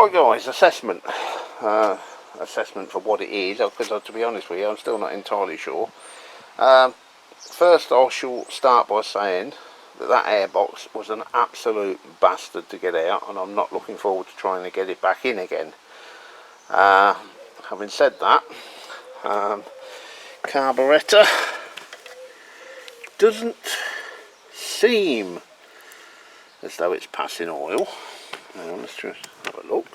Right guys, assessment. Assessment for what it is, because to be honest with you, I'm still not entirely sure. First I shall start by saying that airbox was an absolute bastard to get out, and I'm not looking forward to trying to get it back in again. Having said that, carburetor doesn't seem as though it's passing oil. Now, let's just have a look.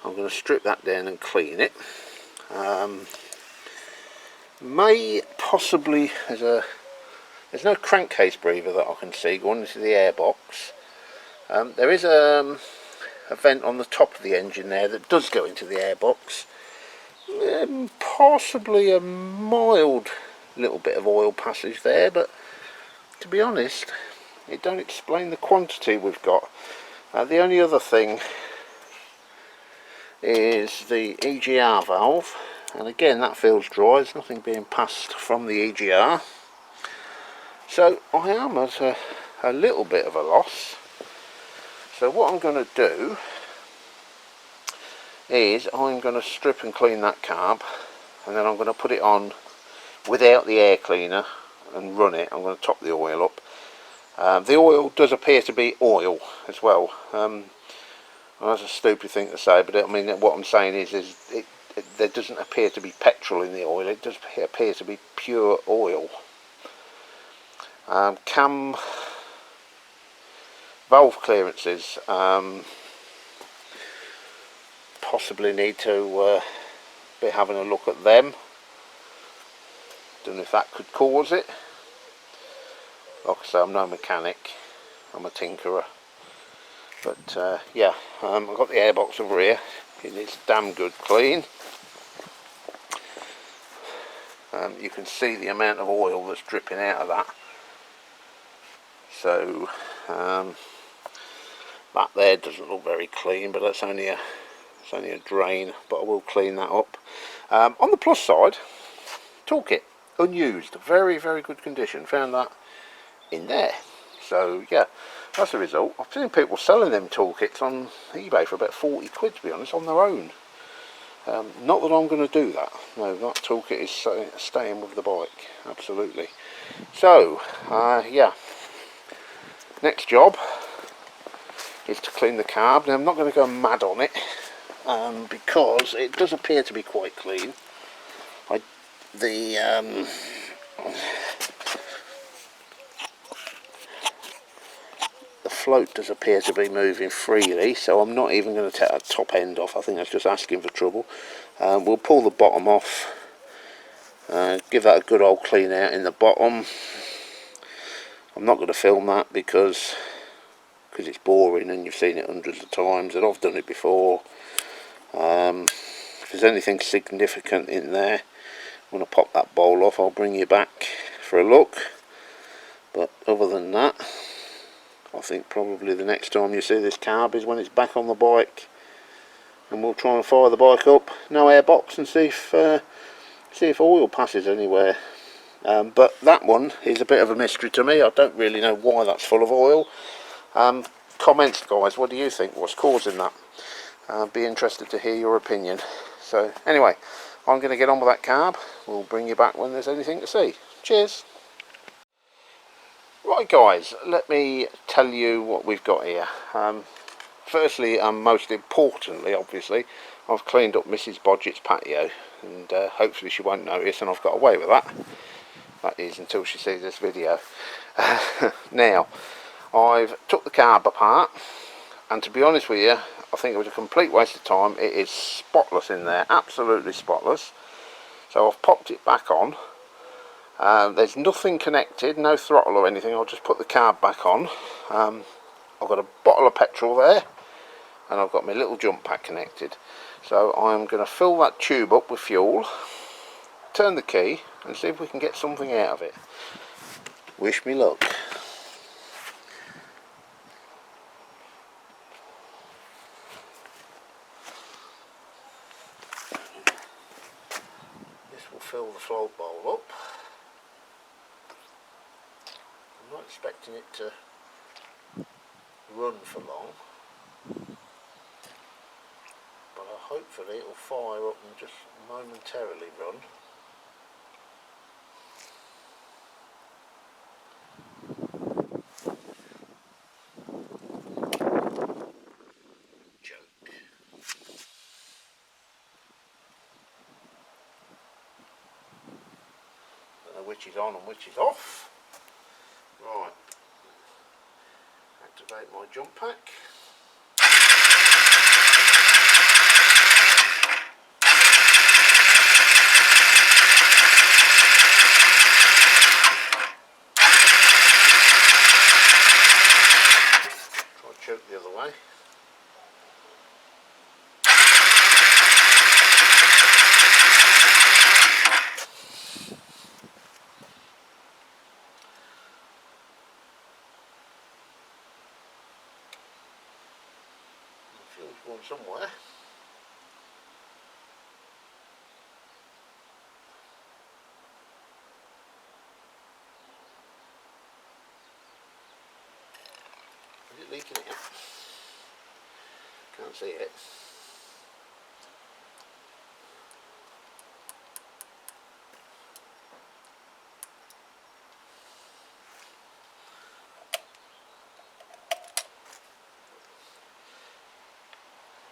I'm going to strip that down and clean it. May possibly, there's no crankcase breather that I can see going into the airbox. There is a vent on the top of the engine there that does go into the airbox. Possibly a mild little bit of oil passage there, but to be honest, it don't explain the quantity we've got. The only other thing is the EGR valve, and again that feels dry. There's nothing being passed from the EGR, so I am at a little bit of a loss. So what I'm going to do is I'm going to strip and clean that carb, and then I'm going to put it on without the air cleaner and run it. I'm going to top the oil up. The oil does appear to be oil as well. That's a stupid thing to say, but I mean, what I'm saying is there doesn't appear to be petrol in the oil. It does appear to be pure oil. Cam valve clearances, possibly need to be having a look at them. Don't know if that could cause it. Like I say, I'm no mechanic, I'm a tinkerer. But yeah, I've got the airbox over here. It needs damn good clean. You can see the amount of oil that's dripping out of that. So that there doesn't look very clean, but that's only a drain. But I will clean that up. On the plus side, toolkit unused, very good condition. Found that in there. So yeah, that's the result. I've seen people selling them toolkits on eBay for about 40 quid, to be honest, on their own. Not that I'm going to do that. No, that toolkit is staying with the bike, absolutely. So yeah, next job is to clean the carb. Now I'm not going to go mad on it, because it does appear to be quite clean. The float does appear to be moving freely, so I'm not even going to take that top end off. I think that's just asking for trouble. We'll pull the bottom off, give that a good old clean out in the bottom. I'm not going to film that because it's boring and you've seen it hundreds of times, and I've done it before. If there's anything significant in there, I'm going to pop that bowl off. I'll bring you back for a look, but other than that, I think probably the next time you see this carb is when it's back on the bike, and we'll try and fire the bike up, no airbox, and see if oil passes anywhere. But that one is a bit of a mystery to me. I don't really know why that's full of oil. Comments guys, what do you think? What's causing that? Be interested to hear your opinion. So anyway, I'm going to get on with that carb. We'll bring you back when there's anything to see. Cheers. Right guys, let me tell you what we've got here. Firstly and most importantly, obviously, I've cleaned up Mrs. Bodgett's patio, and hopefully she won't notice, and I've got away with that. That is until she sees this video. Now, I've took the carb apart, and to be honest with you, I think it was a complete waste of time. It is spotless in there, absolutely spotless. So I've popped it back on. There's nothing connected, no throttle or anything. I'll just put the carb back on. I've got a bottle of petrol there, and I've got my little jump pack connected. So I'm going to fill that tube up with fuel, turn the key, and see if we can get something out of it. Wish me luck. This will fill the float bowl up. I'm not expecting it to run for long. hopefully it'll fire up and just momentarily run. Joke. Don't know which is on and which is off. Right. Activate my jump pack. Choke the other way. The fuel's going somewhere. Is it leaking out? Can't see it.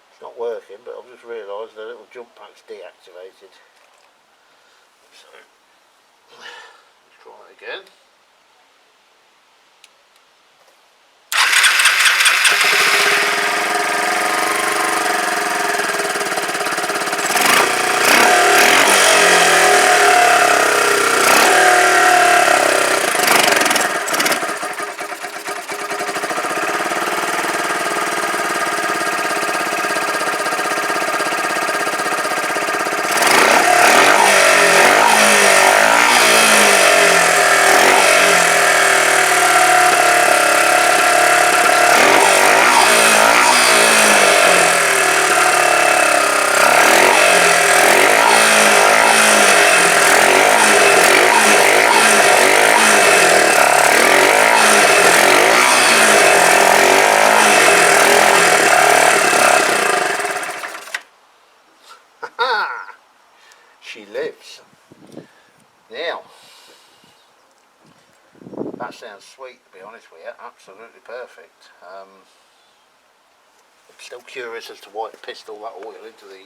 It's not working, but I've just realised the little jump pack's deactivated. So let's try it again. She lives. Now, that sounds sweet, to be honest with you. Absolutely perfect. I'm still curious as to why it pissed all that oil into the,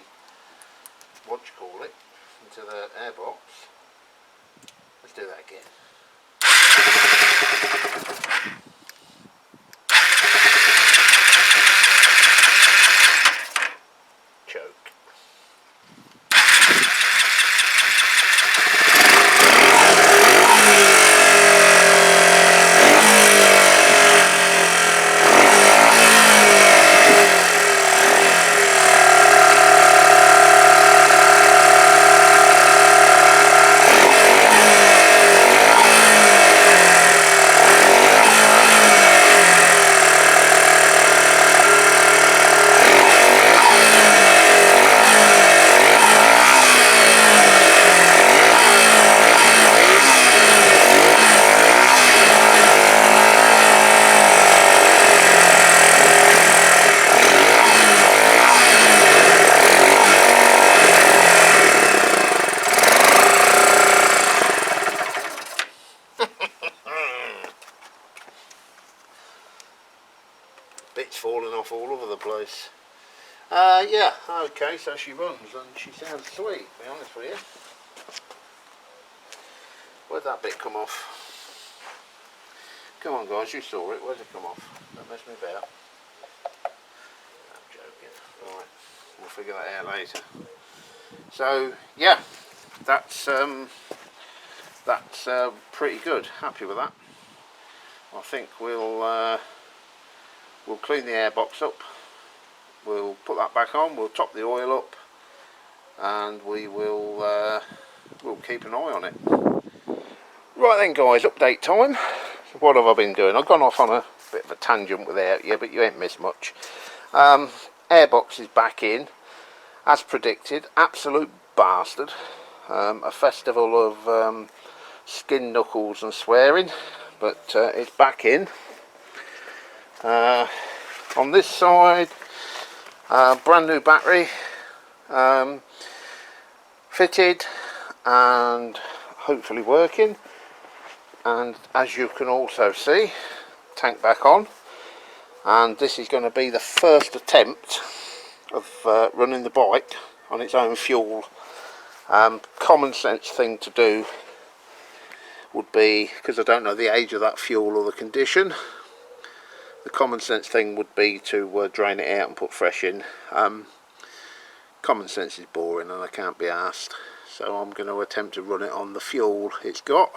what do you call it, into the airbox. Let's do that again. Choke. Bits falling off all over the place. Yeah, okay, so she runs and she sounds sweet, to be honest with you. Where'd that bit come off? Come on guys, you saw it, where'd it come off? Don't mess me about. I'm joking. Right, we'll figure that out later. So, yeah, that's pretty good. Happy with that. I think we'll clean the airbox up, we'll put that back on, we'll top the oil up, and we'll keep an eye on it. Right then guys, update time. What have I been doing? I've gone off on a bit of a tangent without you, but you ain't missed much. Airbox is back in, as predicted. Absolute bastard. A festival of skin knuckles and swearing, but it's back in. On this side, brand new battery, fitted and hopefully working. And as you can also see, tank back on, and this is going to be the first attempt of running the bike on its own fuel. Common sense thing to do would be, because I don't know the age of that fuel or the condition, the common sense thing would be to drain it out and put fresh in. Common sense is boring and I can't be asked, so I'm going to attempt to run it on the fuel it's got.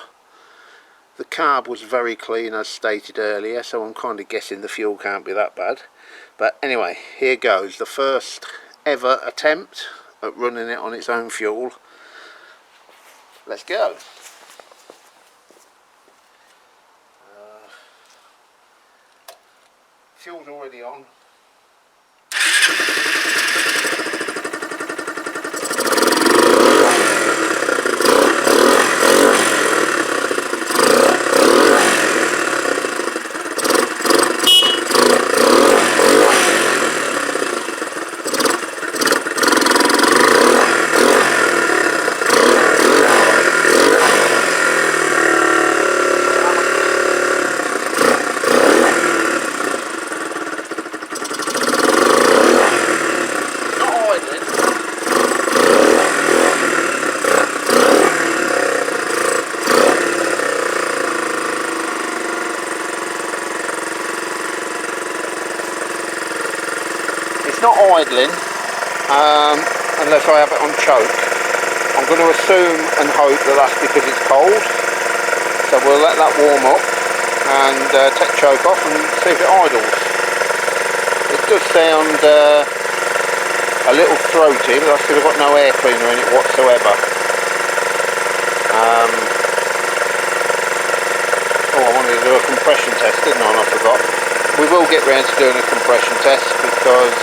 The carb was very clean as stated earlier, so I'm kind of guessing the fuel can't be that bad. But anyway, here goes, the first ever attempt at running it on its own fuel. Let's go. Fuel's already on. Not idling unless I have it on choke. I'm going to assume and hope that that's because it's cold, so we'll let that warm up and take choke off and see if it idles. It does sound a little throaty, but that's because I've got no air cleaner in it whatsoever. Oh, I wanted to do a compression test, didn't I? And I forgot. We will get round to doing a compression test because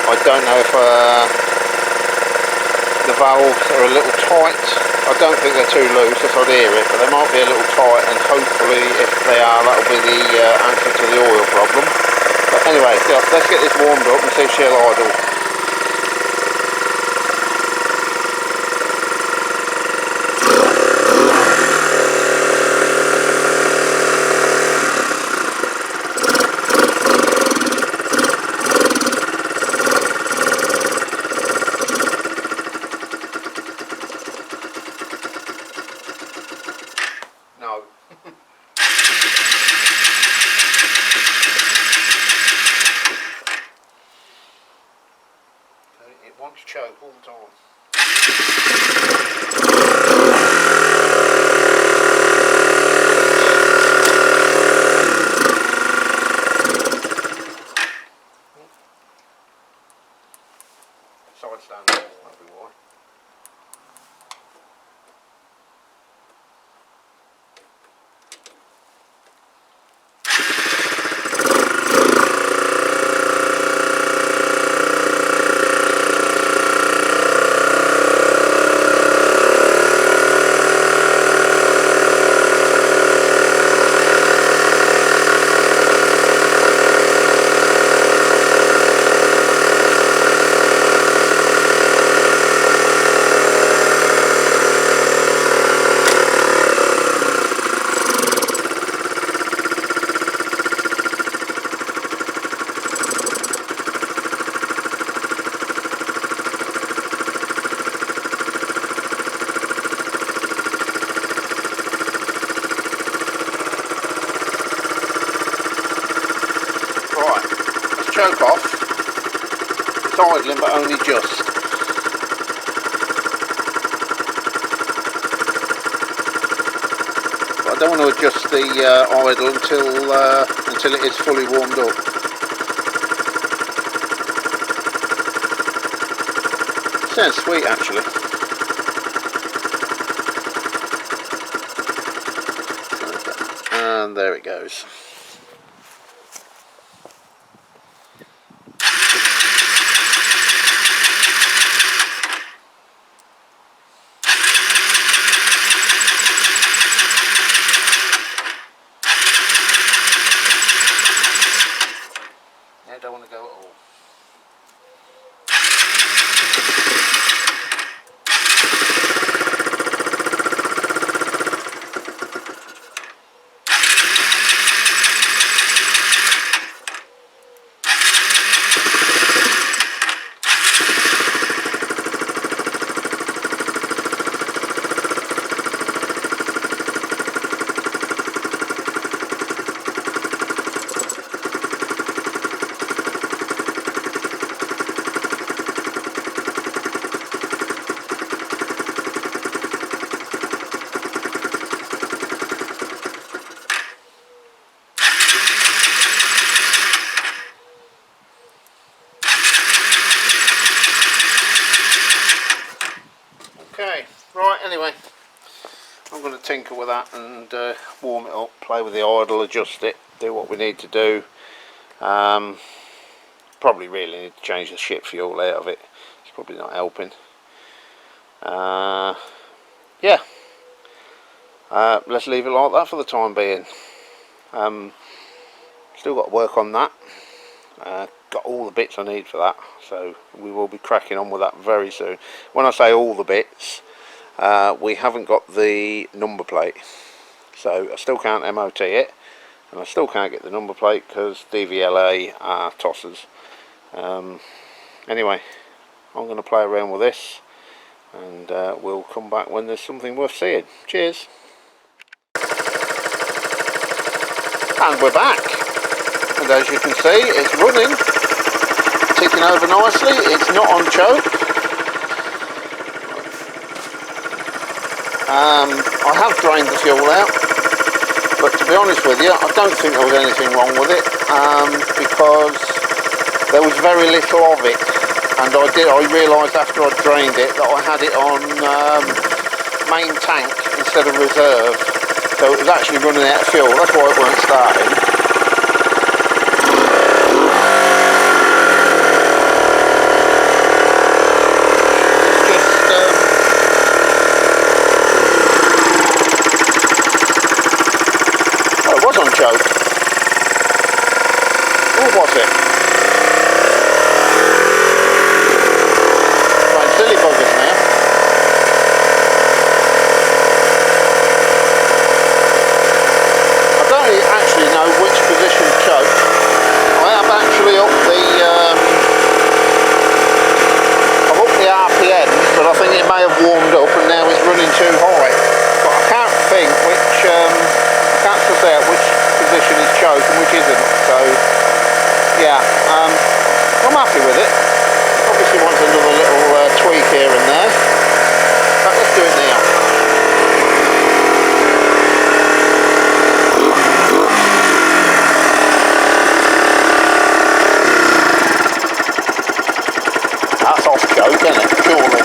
I don't know if the valves are a little tight. I don't think they're too loose, if I'd hear it, but they might be a little tight, and hopefully if they are, that'll be the answer to the oil problem. But anyway, yeah, let's get this warmed up and see if she'll idle. No. It wants choke all the time. Side stand, that'll be why. Choke off. It's idling, but only just. But I don't want to adjust the idle until it is fully warmed up. Sounds sweet actually. And there it goes. I don't want to go at all. going to tinker with that and warm it up, play with the idle, adjust it, do what we need to do. Probably really need to change the shit fuel out of it. It's probably not helping. Yeah, let's leave it like that for the time being. Still got to work on that. Got all the bits I need for that, so we will be cracking on with that very soon. When I say all the bits, we haven't got the number plate, so I still can't MOT it, and I still can't get the number plate because DVLA are tossers. Anyway, I'm going to play around with this, and we'll come back when there's something worth seeing. Cheers. And we're back, and as you can see, it's running, ticking over nicely. It's not on choke. I have drained the fuel out, but to be honest with you, I don't think there was anything wrong with it, because there was very little of it, and I realised after I drained it that I had it on main tank instead of reserve, so it was actually running out of fuel. That's why it weren't starting. Choke. Or was it? Right, silly buggers now. I don't actually know which position choke. I have actually upped the I've upped the RPM, but I think it may have warmed up and now it's running too high. But I can't think which I can't suss out which position is choke and which isn't, so yeah, I'm happy with it. Obviously wants another little tweak here and there, but let's do it now. That's off choke, isn't it? Surely.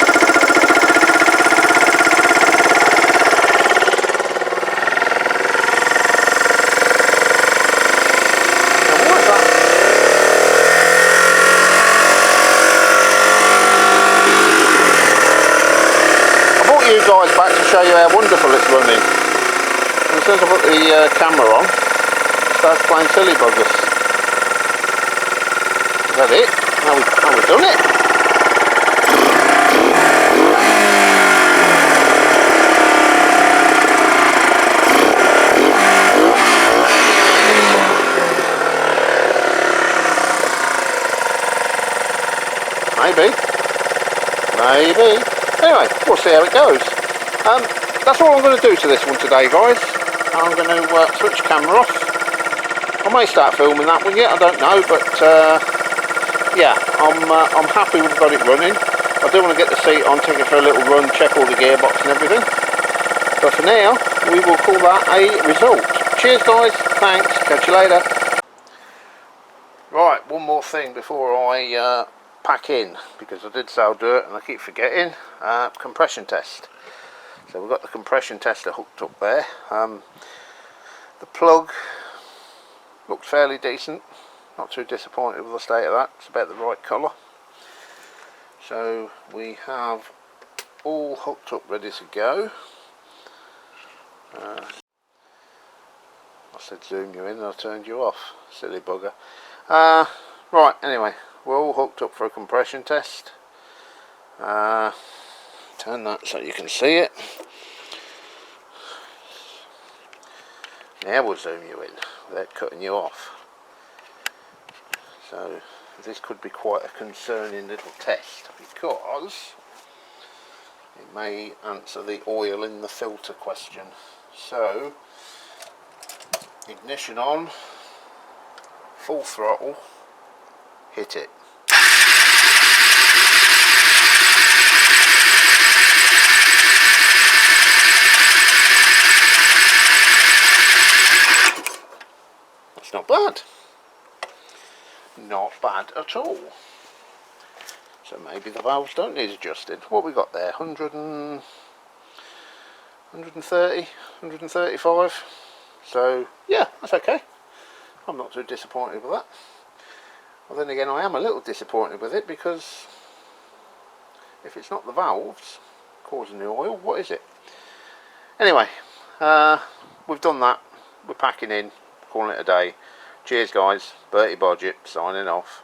Guys, back to show you how wonderful it's running. And as soon as I put the camera on, it starts playing silly buggers. Is that it? How we done it? Maybe. Anyway, we'll see how it goes. That's all I'm going to do to this one today, guys. I'm going to switch the camera off. I may start filming that one yet, I don't know, but yeah, I'm happy we've got it running. I do want to get the seat on, take it for a little run, check all the gearbox and everything. But for now, we will call that a result. Cheers, guys. Thanks. Catch you later. Right, one more thing before I pack in, because I did say I'll do it and I keep forgetting. Compression test. So we've got the compression tester hooked up there. The plug looked fairly decent, not too disappointed with the state of that. It's about the right colour. So we have all hooked up, ready to go. I said zoom you in and I turned you off, silly bugger. Right, anyway, we're all hooked up for a compression test. Turn that so you can see it. Now we'll zoom you in without cutting you off. So this could be quite a concerning little test, because it may answer the oil in the filter question. So ignition on, full throttle, hit it. That's not bad. Not bad at all. So maybe the valves don't need adjusting. What we got there? 100 and 130, 135. So yeah, that's okay. I'm not too disappointed with that. Well, then again, I am a little disappointed with it, because if it's not the valves causing the oil, what is it? Anyway, we've done that. We're packing in, calling it a day. Cheers guys, Bertie Bodgett signing off.